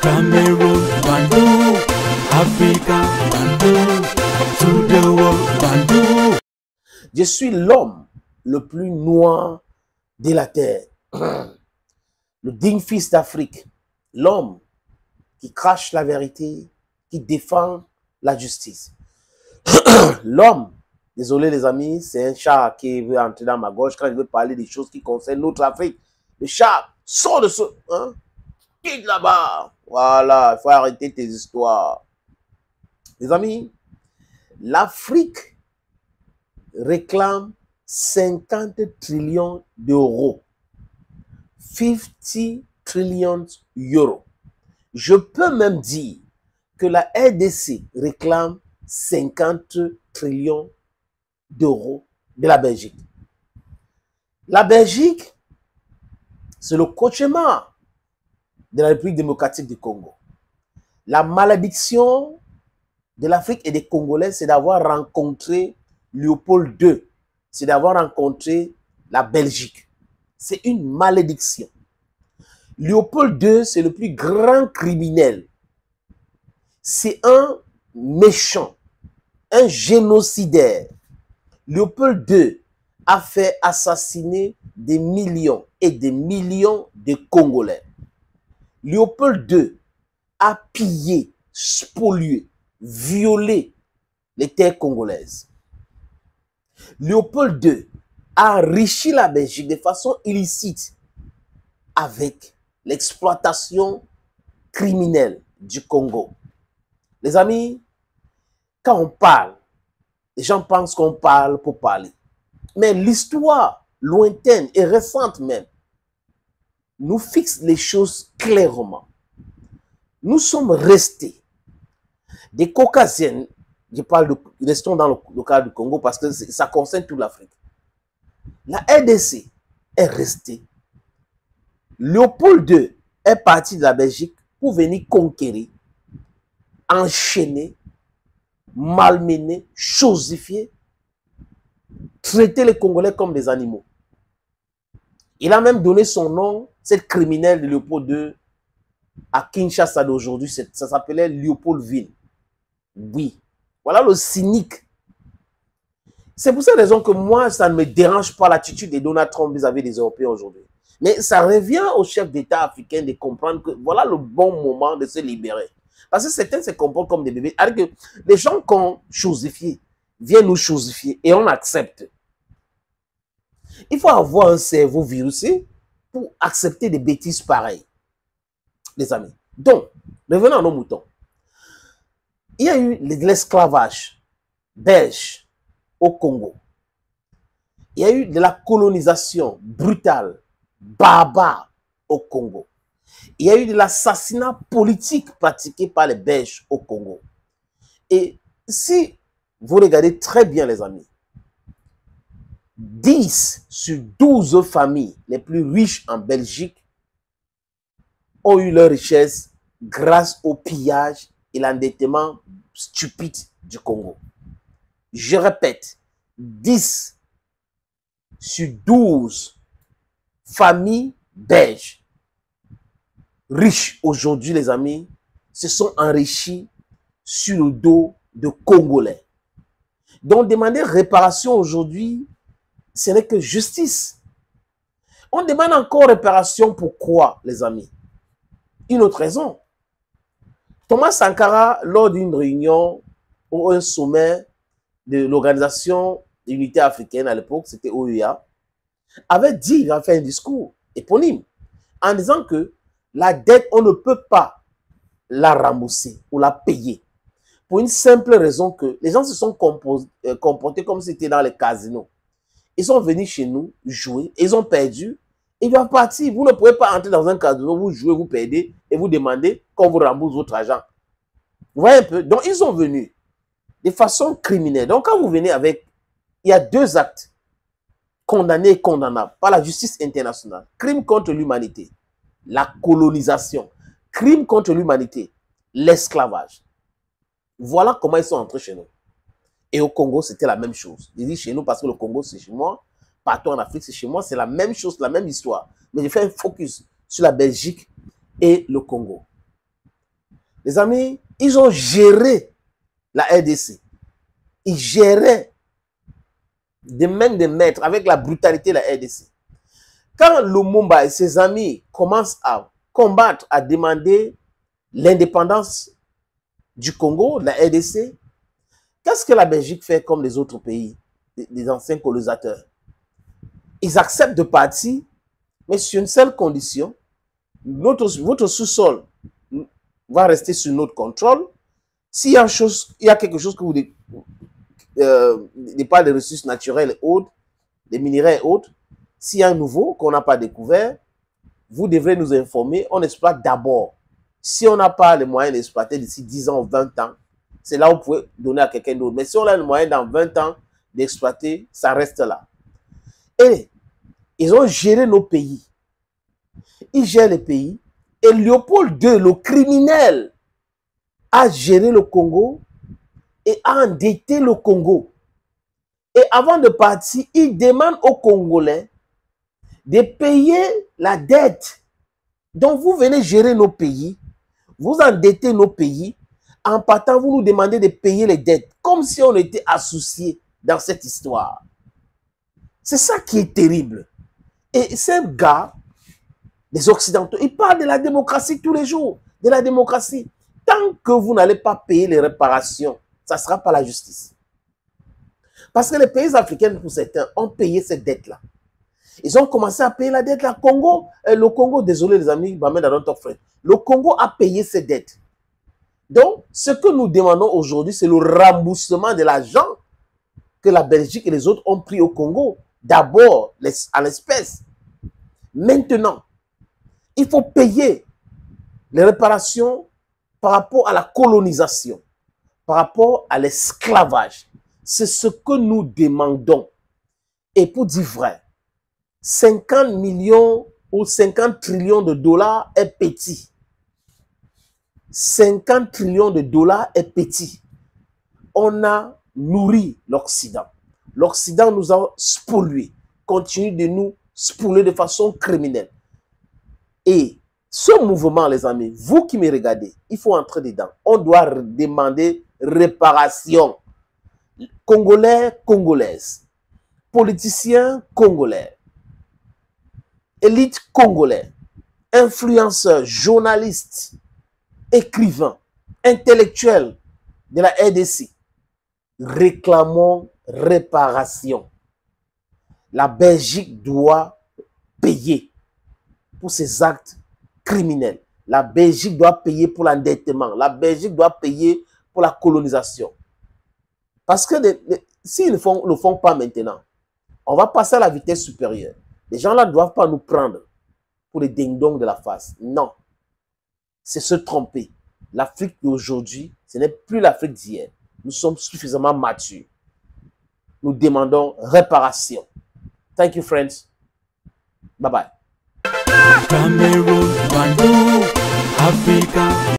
Cameroon, Bandou, Africa, Bandou, to the world, Bandou. Je suis l'homme le plus noir de la terre, le digne fils d'Afrique, l'homme qui crache la vérité, qui défend la justice. L'homme, désolé les amis, c'est un chat qui veut entrer dans ma gorge quand il veut parler des choses qui concernent notre Afrique. Le chat sort de ce... Hein? Quitte là-bas. Voilà, il faut arrêter tes histoires. Les amis, l'Afrique réclame 50 trillions d'euros. 50 trillions d'euros. Je peux même dire que la RDC réclame 50 trillions d'euros de la Belgique. La Belgique, c'est le cauchemar de la République démocratique du Congo. La malédiction de l'Afrique et des Congolais, c'est d'avoir rencontré Léopold II. C'est d'avoir rencontré la Belgique. C'est une malédiction. Léopold II, c'est le plus grand criminel. C'est un méchant, un génocidaire. Léopold II a fait assassiner des millions et des millions de Congolais. Léopold II a pillé, spolié, violé les terres congolaises. Léopold II a enrichi la Belgique de façon illicite avec l'exploitation criminelle du Congo. Les amis, quand on parle, les gens pensent qu'on parle pour parler. Mais l'histoire lointaine et récente même nous fixe les choses clairement. Nous sommes restés des Caucasiennes, je parle de, restons dans le cas du Congo parce que ça concerne toute l'Afrique. La RDC est restée. Léopold II est parti de la Belgique pour venir conquérir, enchaîner, malmener, chosifier, traiter les Congolais comme des animaux. Il a même donné son nom, cette criminelle de Léopold II, à Kinshasa d'aujourd'hui. Ça s'appelait Léopoldville. Oui. Voilà le cynique. C'est pour cette raison que moi, ça ne me dérange pas l'attitude de Donald Trump vis-à-vis des Européens aujourd'hui. Mais ça revient aux chefs d'État africains de comprendre que voilà le bon moment de se libérer. Parce que certains se comportent comme des bébés. Alors que les gens qu'on chosifie viennent nous chosifier et on accepte. Il faut avoir un cerveau virusé pour accepter des bêtises pareilles. Les amis. Donc, revenons à nos moutons. Il y a eu l'esclavage belge au Congo. Il y a eu de la colonisation brutale, barbare au Congo. Il y a eu de l'assassinat politique pratiqué par les Belges au Congo. Et si vous regardez très bien les amis, 10 sur 12 familles les plus riches en Belgique ont eu leur richesse grâce au pillage et l'endettement stupide du Congo. Je répète, 10 sur 12 familles belges riches aujourd'hui, les amis, se sont enrichis sur le dos de Congolais. Donc, demander réparation aujourd'hui, ce n'est que justice. On demande encore réparation. Pourquoi, les amis? Une autre raison. Thomas Sankara, lors d'une réunion ou un sommet de l'Organisation d'Unité africaine à l'époque, c'était OUA, avait dit, il a fait un discours éponyme en disant que la dette, on ne peut pas la rembourser ou la payer pour une simple raison que les gens se sont comportés comme si c'était dans les casinos. Ils sont venus chez nous jouer, ils ont perdu, ils doivent partir. Vous ne pouvez pas entrer dans un casino, vous jouez, vous perdez et vous demandez qu'on vous rembourse votre argent. Vous voyez un peu? Donc, ils sont venus de façon criminelle. Donc, quand vous venez avec, il y a 2 actes condamnés et condamnables par la justice internationale. Crime contre l'humanité, la colonisation. Crime contre l'humanité, l'esclavage. Voilà comment ils sont entrés chez nous. Et au Congo, c'était la même chose. Je dis chez nous parce que le Congo, c'est chez moi. Partout en Afrique, c'est chez moi. C'est la même chose, la même histoire. Mais j'ai fait un focus sur la Belgique et le Congo. Les amis, ils ont géré la RDC. Ils géraient des mains de maître avec la brutalité de la RDC. Quand Lumumba et ses amis commencent à combattre, à demander l'indépendance du Congo, de la RDC, qu'est-ce que la Belgique fait comme les autres pays, les anciens colonisateurs? Ils acceptent de partir, mais sur une seule condition: votre sous-sol va rester sous notre contrôle. S'il y a quelque chose que vous pas des ressources naturelles et autres, des minéraux et autres, s'il y a un nouveau qu'on n'a pas découvert, vous devrez nous informer. On exploite d'abord. Si on n'a pas les moyens d'exploiter d'ici 10 ans ou 20 ans, c'est là où vous pouvez donner à quelqu'un d'autre. Mais si on a le moyen dans 20 ans d'exploiter, ça reste là. Et ils ont géré nos pays. Ils gèrent les pays. Et Léopold II, le criminel, a géré le Congo et a endetté le Congo. Et avant de partir, il demande aux Congolais de payer la dette. Donc vous venez gérer nos pays, vous endettez nos pays, en partant vous nous demandez de payer les dettes, comme si on était associés dans cette histoire. C'est ça qui est terrible. Et c'est un gars, les Occidentaux, ils parlent de la démocratie tous les jours, de la démocratie. Tant que vous n'allez pas payer les réparations, ça ne sera pas la justice. Parce que les pays africains, pour certains, ont payé cette dette-là. Ils ont commencé à payer la dette. Le Congo, désolé les amis, le Congo a payé ses dettes. Donc, ce que nous demandons aujourd'hui, c'est le remboursement de l'argent que la Belgique et les autres ont pris au Congo. D'abord, à l'espèce. Maintenant, il faut payer les réparations par rapport à la colonisation, par rapport à l'esclavage. C'est ce que nous demandons. Et pour dire vrai, 50 millions ou 50 trillions de dollars est petit. 50 trillions de dollars est petit. On a nourri l'Occident. L'Occident nous a spoliés, continue de nous spoiler de façon criminelle. Et ce mouvement, les amis, vous qui me regardez, il faut entrer dedans. On doit demander réparation. Congolais, Congolaises, politiciens congolais, élite congolais, influenceurs, journalistes, écrivains, intellectuels de la RDC, réclamons réparation. La Belgique doit payer pour ses actes criminels. La Belgique doit payer pour l'endettement. La Belgique doit payer pour la colonisation. Parce que s'ils ne le font pas maintenant, on va passer à la vitesse supérieure. Les gens-là ne doivent pas nous prendre pour les ding-dong de la face. Non. C'est se tromper. L'Afrique d'aujourd'hui, ce n'est plus l'Afrique d'hier. Nous sommes suffisamment matures. Nous demandons réparation. Thank you, friends. Bye-bye. Cameroon, Bandung, Africa.